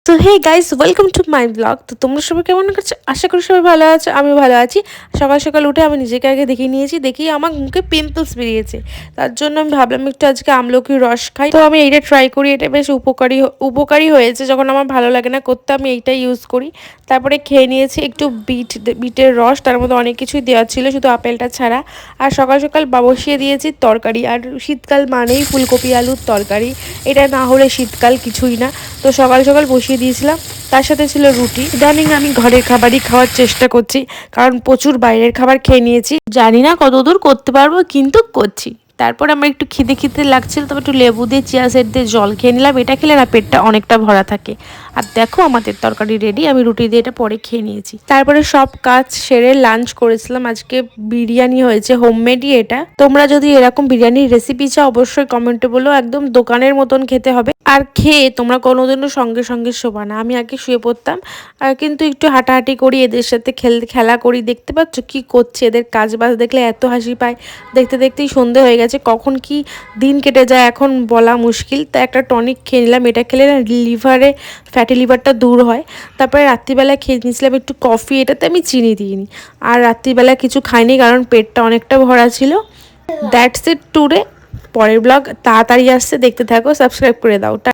So hey guys, welcome to my blog. তো তোমরা সবাই কেমন আছো? আশা করি সবাই ভালো আছো। আমি ভালো আছি। সকাল সকাল উঠে আমি নিজেকে আগে দেখিয়ে নিয়েছি, দেখি আমার মুখে পিম্পলস বেরিয়েছে। তার জন্য আমি ভাবলাম একটু আজকে আমলকির রস খাই। তো আমি এইটা ট্রাই করি, এটা বেশ উপকারী হয়েছে। যখন আমার ভালো লাগে না করতে, আমি এইটাই ইউজ করি। তারপরে খেয়ে নিয়েছি একটু বিটের রস, তার মধ্যে অনেক কিছুই দেওয়া ছিল, শুধু আপেলটা ছাড়া। আর সকাল সকাল বসিয়ে দিয়েছি তরকারি। আর শীতকাল মানেই ফুলকপি আলুর তরকারি, এটা না হলে শীতকাল কিছুই না। তো সকাল সকাল বসিয়ে দিয়েছিলাম, তার সাথে ছিল রুটি। ইদানিং আমি ঘরের খাবারই খাওয়ার চেষ্টা করছি, কারণ প্রচুর বাইরের খাবার খেয়ে নিয়েছি। জানি না কতদূর করতে পারবো, কিন্তু করছি। তারপর আমার একটু খিদে খিদে লাগছিল, তবে একটু লেবু দিয়ে চিয়া সিড দিয়ে জল খেয়ে নিলাম। এটা খেলে না পেটটা অনেকটা ভরা থাকে। আর দেখো আমাদের তরকারি রেডি, আমি রুটি দিয়ে এটা পরে খেয়ে নিয়েছি। তারপরে সব কাজ সেরে লাঞ্চ করেছিলাম। আজকে বিরিয়ানি হয়েছে, হোমমেডই এটা। তোমরা যদি এরকম বিরিয়ানির রেসিপি চাও অবশ্যই কমেন্টে বলো, একদম দোকানের মতন খেতে হবে। আর খেয়ে তোমরা কোনোদিনও সঙ্গে সঙ্গে শোবা না। আমি আগে শুয়ে পড়তাম, কিন্তু একটু হাঁটাহাঁটি করি, এদের সাথে খেলা করি। দেখতে পাচ্ছ কি করছে, এদের কাজ বাজ দেখলে এত হাসি পায়। দেখতে দেখতেই সন্ধে হয়ে গেছে, কখন কি দিন কেটে যায় এখন বলা মুশকিল। তা একটা টনিক খেয়ে নিলাম, এটা খেলে না ফ্যাটি লিভারটা দূর হয়। তারপরে রাত্রিবেলা খেয়ে নিয়েছিলাম একটু কফি, এটাতে আমি চিনি দিইনি। আর রাত্রিবেলা কিছু খাইনি, কারণ পেটটা অনেকটা ভরা ছিল। That's it today. পরের ব্লগ তাড়াতাড়ি আসছে, দেখতে থাকো, সাবস্ক্রাইব করে দাও।